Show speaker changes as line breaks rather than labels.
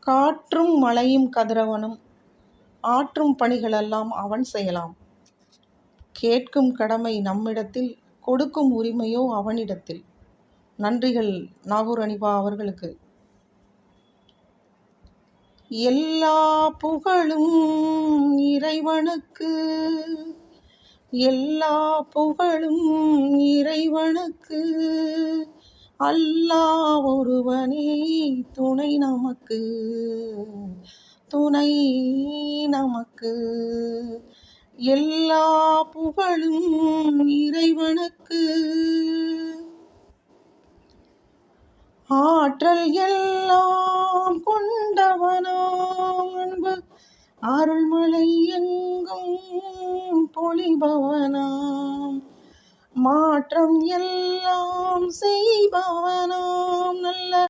காற்றும் மழையும் கதிரவனும் ஆற்றும் பணிகளெல்லாம் அவன் செய்யலாம். கேட்கும் கடமை நம்மிடத்தில், கொடுக்கும் உரிமையோ அவனிடத்தில். நன்றிகள் நாகூர் அனிபா அவர்களுக்கு. எல்லா புகழும் இறைவனுக்கு, எல்லா புகழும் இறைவனுக்கு, அல்லாஹ் ஒருவனே துணை நமக்கு, துணை நமக்கு. எல்லா புகழும் இறைவனுக்கு. ஆற்றல் எல்லாம் கொண்டவனாம் அன்பு அருள்மலை எங்கும் பொழிபவனாம், மாற்றம் எல்லாம் செய்பவனாம் நல்ல